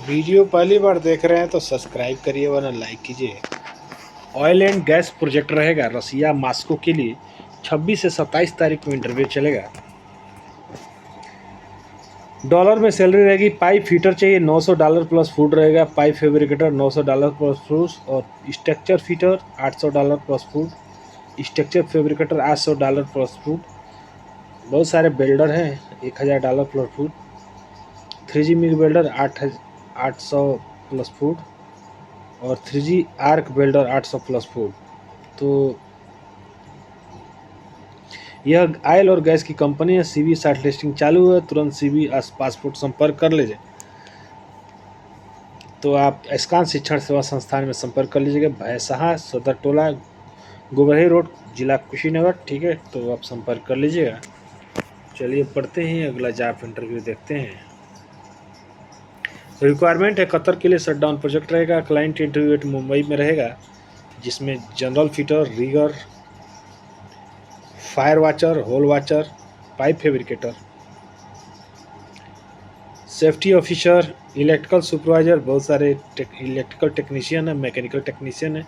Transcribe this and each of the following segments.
Video पहली बार देख रहे हैं तो सब्सक्राइब करिए वरना लाइक कीजिए। ऑयल एंड गैस प्रोजेक्ट रहेगा रसिया मास्को के लिए 26 से 27 तारीख को इंटरव्यू चलेगा। डॉलर में सैलरी रहेगी। पाइप फीटर चाहिए $900 प्लस फूड रहेगा। पाइप फैब्रिकेटर $900 प्लस फूड और structure fitter $800 plus food. Structure fabricator $800 plus food. बहुत सारे बिल्डर हैं $1000 plus food. 3G MiG builder 800 plus food और 3G arc welder 800 plus food. तो यह ऑयल और गैस की कंपनी है। CV शॉर्ट लिस्टिंग चालू है। तुरंत CV पासपोर्ट संपर्क कर लीजिए। तो आप स्कान शिक्षण सेवा संस्थान में संपर्क कर लीजिएगा। भैंसहा सदर टोला गोबरही रोड जिला कुशीनगर। ठीक है, तो आप संपर्क कर लीजिएगा। चलिए पढ़ते हैं अगला जॉब इंटरव्यू देखते हैं। रिक्वायरमेंट है कतर के लिए शटडाउन प्रोजेक्ट रहेगा। क्लाइंट इंटरव्यू मुंबई में रहेगा, जिसमें general fitter, rigger, fire watcher, hole watcher, pipe fabricator, safety officer, electrical supervisor, बहुत सारे इलेक्ट्रिकल टेक्नीशियन है, मैकेनिकल टेक्नीशियन है,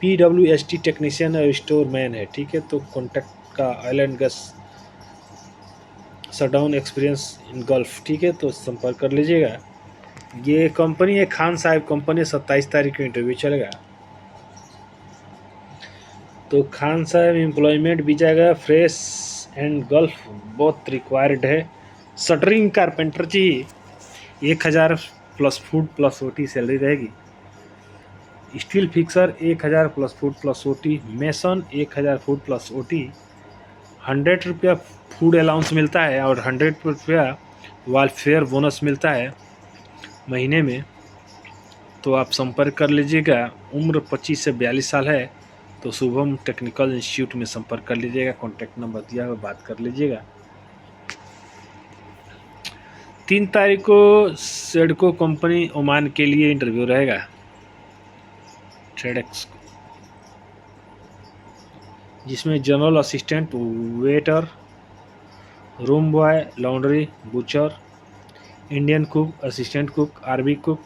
PWST टेक्नीशियन है, स्टोर मैन है। ठीक है, तो कॉन्टैक्ट का oil and gas shutdown experience in Gulf. ठीक है, तो संपर्क कर लीजिएगा। ये कंपनी है खान साहिब कंपनी। 27 तारीख को इंटरव्यू चलेगा। तो खान साहब एम्प्लॉयमेंट भी जाएगा। फ्रेश एंड गल्फ बहुत रिक्वायर्ड है। शटरिंग कारपेंटर चाहिए। 1000 plus food plus OT salary रहेगी। Steel fixer 1000 plus food plus OT। Mason 1000 food plus OT। 100 रुपया फूड अलाउंस मिलता है और 100 रुपया वेलफेयर बोनस मिलता है महीने में। तो आप संपर्क कर लीजिएगा। उम्र 25 से 42 साल है तो शुभम टेक्निकल इंस्टीट्यूट में संपर्क कर लीजिएगा। कॉन्टैक्ट नंबर दिया हुआ, बात कर लीजिएगा। 3 तारीख को सेडको कंपनी ओमान के लिए इंटरव्यू रहेगा। ट्रेडेक्स, जिसमें general assistant, waiter, room boy, laundry, butcher, Indian cook, assistant cook, Arabic cook,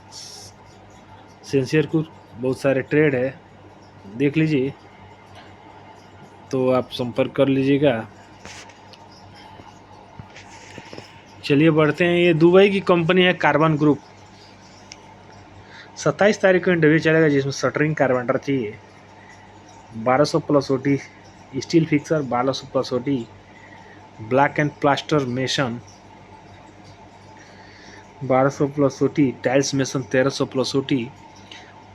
senior cook, बहुत सारे ट्रेड है, देख लीजिए। तो आप संपर्क कर लीजिएगा। चलिए बढ़ते हैं। ये दुबई की कंपनी है कार्बन ग्रुप। 27 तारीख को इंटरव्यू चलेगा, जिसमें शटरिंग कारपेंटर चाहिए। 1200 plus OT। Steel fixer 1200 plus OT। Black and plaster mason 1200 plus OT। Tiles mason 1300 plus OT।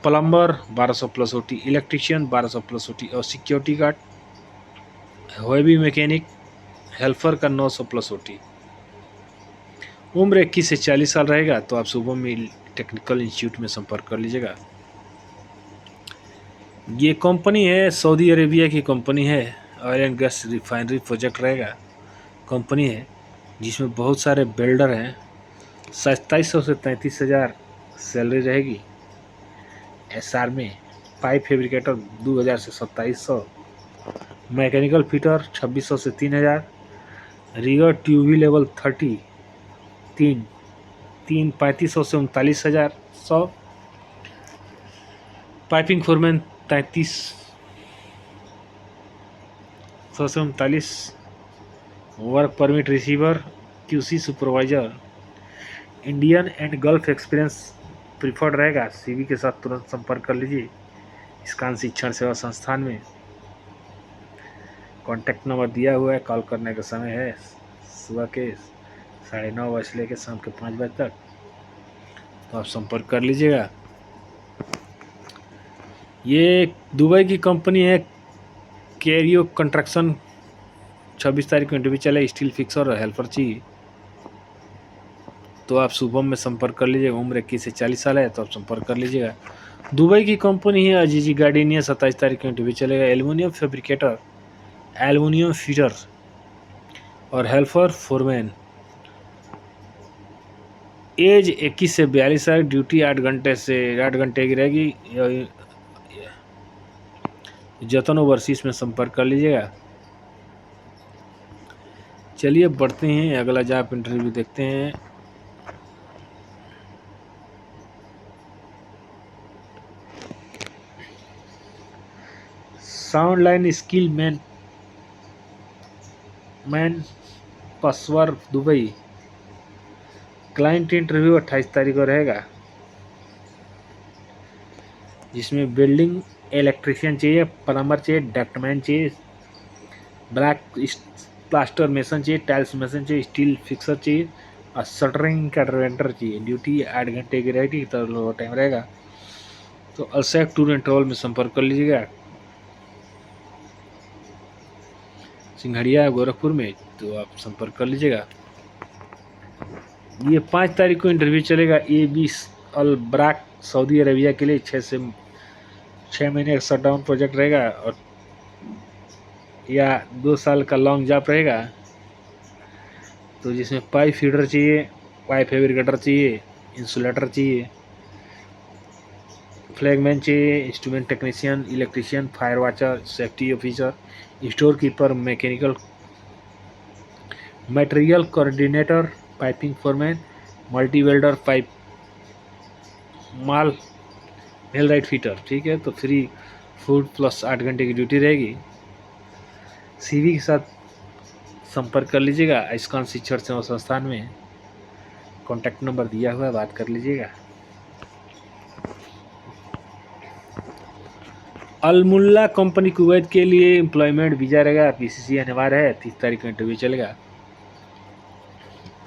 Plumber 1200 plus OT। Electrician 1200 plus OT और security guard, heavy mechanic, helper का 900 plus OT। उम्र 21 से 40 साल रहेगा। तो आप सुबह में टेक्निकल इंस्टीट्यूट में संपर्क कर लीजिएगा। ये कंपनी है सऊदी अरेबिया की कंपनी है। Oil and gas refinery project रहेगा कंपनी है, जिसमें बहुत सारे बिल्डर हैं। 2700 से 33,000 सैलरी रहेगी। SR में पाइप फैब्रिकेटर 2000 से 2700। मैकेनिकल फिटर 2600 से 3000। रिगर ट्यूबी लेवल 30 3 3500 से 39,100। पाइपिंग फोरमैन 3300 से 39। Work permit receiver, QC supervisor, Indian and gulf experience preferred रहेगा। CV के साथ तुरंत संपर्क कर लीजिए स्कान शिक्षण सेवा संस्थान में। कॉन्टैक्ट नंबर दिया हुआ है। कॉल करने का समय है सुबह के 9:30 बजे से लेकर शाम के 5 बजे तक। तो आप संपर्क कर लीजिएगा। ये दुबई की कंपनी है कैरियो कंस्ट्रक्शन। 26 तारीख को इंटरव्यू चले। स्टील फिक्सर और हेल्पर चाहिए। तो आप शुभम में संपर्क कर लीजिएगा। उम्र 21 से 40 साल है तो आप संपर्क कर लीजिएगा। दुबई की कंपनी है अजीजी गार्डिनिया। 27 तारीख को इंटरव्यू चलेगा। एल्युमिनियम फैब्रिकेटर, एल्युमिनियम फीटर और हेल्पर फोरमैन। एज 21 से 42 है। ड्यूटी 8 घंटे से 8 घंटे की रहेगी। जतन ओवरसीज में संपर्क कर लीजिएगा। चलिए बढ़ते हैं अगला जॉब इंटरव्यू देखते हैं। Sound line skill manpower Dubai. Client interview 28 तारीख को रहेगा, जिसमें बिल्डिंग इलेक्ट्रिशियन चाहिए, प्लम्बर चाहिए, डक्टमैन चाहिए, ब्लैक प्लास्टर मेसन चाहिए, टाइल्स मेसन चाहिए, स्टील फिक्सर चाहिए और शटरिंग कारपेंटर चाहिए। ड्यूटी 8 घंटे की रहेगी, तो टाइम रहेगा। तो अलसैक टूर एंड ट्रैवल में संपर्क कर लीजिएगा, सिंघड़िया गोरखपुर में, तो आप संपर्क कर लीजिएगा। ये 5 तारीख को इंटरव्यू चलेगा। AB अल ब्राक सऊदी अरेबिया के लिए 6 महीने का शटडाउन प्रोजेक्ट रहेगा, और या 2 साल का लॉन्ग जॉब रहेगा। तो जिसमें पाइप फीडर चाहिए, पाइप फैब्रिकेटर चाहिए, इंसुलेटर चाहिए, फ्लैगमैन चाहिए, instrument technician, electrician, fire watcher, safety officer, store keeper, mechanical, material coordinator, piping foreman, multi welder, pipe mall mail right fitter. ठीक है, तो फ्री फूड प्लस 8 घंटे की ड्यूटी रहेगी। CV के साथ संपर्क कर लीजिएगा। आइस्कॉन शिक्षण सेवा संस्थान में कॉन्टैक्ट नंबर दिया हुआ है, बात कर लीजिएगा। अलमुल्ला कंपनी कुवैत के लिए एम्प्लॉयमेंट वीज़ा रहेगा, PCC अनिवार्य है। 30 तारीख को इंटरव्यू चलेगा।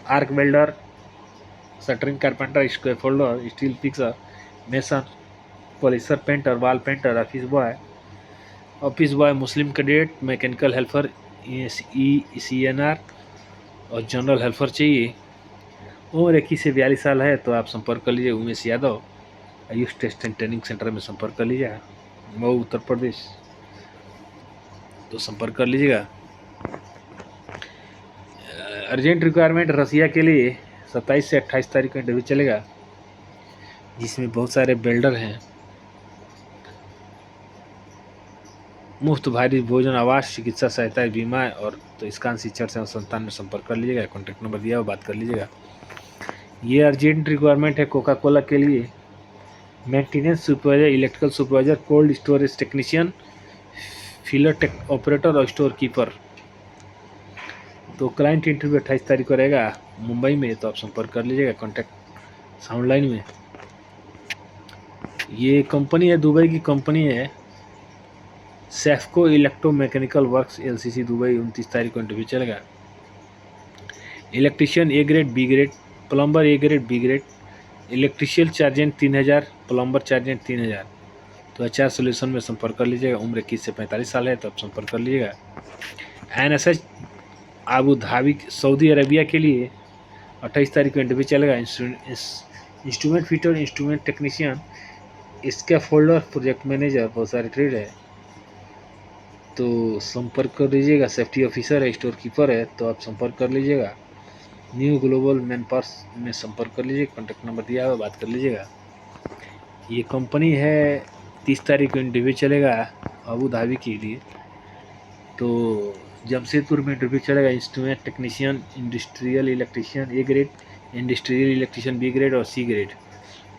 Arc welder, shuttering carpenter, scaffolder, steel fixer, mason, polisher, painter, wall painter, office boy, Muslim cadet, mechanical helper, CNR और जनरल हेल्पर चाहिए। उम्र 21 से 42 साल है, तो आप संपर्क कर लीजिए Umesh Yadav, Ayush test and training centre में संपर्क कर लीजिएगा, मऊ उत्तर प्रदेश, तो संपर्क कर लीजिएगा। अर्जेंट रिक्वायरमेंट रसिया के लिए 27 से 28 तारीख को इंटरव्यू चलेगा, जिसमें बहुत सारे बिल्डर हैं। मुफ्त भारी भोजन, आवास, चिकित्सा सहायता, बीमा और तो इसका शिक्षण सेवा संस्थान में संपर्क कर लीजिएगा। कॉन्टैक्ट नंबर दिया हुआ, बात कर लीजिएगा। ये अर्जेंट रिक्वायरमेंट है कोका कोला के लिए। Maintenance supervisor, electrical supervisor, cold storage technician, feeler operator और स्टोर कीपर। तो क्लाइंट इंटरव्यू 28 तारीख को रहेगा मुंबई में, तो आप संपर्क कर लीजिएगा कॉन्टैक्ट साउंड लाइन में। ये कंपनी है, दुबई की कंपनी है, सेफ्को electro mechanical works LCC Dubai. 29 तारीख को इंटरव्यू चलेगा। Electrician A grade, B grade, plumber A grade, B grade, electrician chargehand 3000, plumber chargehand 3000। तो HR सोल्यूशन में संपर्क कर लीजिएगा। उम्र 21 से 45 साल है, तो आप संपर्क कर लीजिएगा। NSH Abu Dhabi Saudi Arabia के लिए 28 तारीख को इंटरव्यू चलेगा। Instrument fitter, instrument technician, scaffolder, project manager, बहुत सारे ट्रेड है, तो संपर्क कर लीजिएगा। सेफ्टी ऑफिसर है, स्टोर कीपर है, तो आप संपर्क कर लीजिएगा। न्यू ग्लोबल मैनपावर्स में संपर्क कर लीजिए, कॉन्टैक्ट नंबर दिया हुआ, बात कर लीजिएगा। ये कंपनी है, 30 तारीख को इंटरव्यू चलेगा अबू धाबी के लिए। तो जमशेदपुर में इंटरव्यू चलेगा। Instrument technician, industrial electrician A grade, industrial electrician B grade और C grade,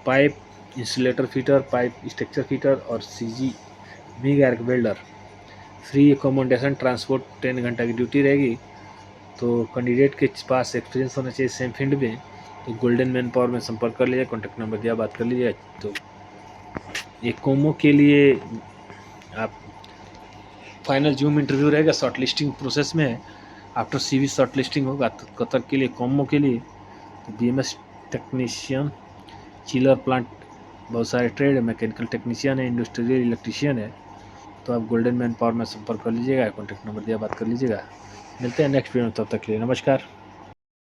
pipe insulator fitter, pipe structure fitter और CG MiG arc welder. Free accommodation, transport, 10 घंटा की ड्यूटी रहेगी। तो कैंडिडेट के पास एक्सपीरियंस होना चाहिए सेम फील्ड में, तो गोल्डन मैन पावर में संपर्क कर लीजिए, कॉन्टैक्ट नंबर दिया, बात कर लीजिए। तो ये कोमो के लिए आप फाइनल जूम इंटरव्यू रहेगा, शॉर्ट लिस्टिंग प्रोसेस में है। आफ्टर CV शॉर्ट लिस्टिंग होगा। तो कतर के लिए, कोमो के लिए तो BMS टेक्नीशियन, चिलर प्लांट, बहुत सारे ट्रेड है, मैकेनिकल टेक्नीशियन है, इंडस्ट्रियल इलेक्ट्रीशियन है, तो आप गोल्डन मैन पावर में संपर्क कर लीजिएगा, कॉन्टैक्ट नंबर दिया, बात कर लीजिएगा। मिलते हैं नेक्स्ट वीडियो में, तब तक के लिए नमस्कार।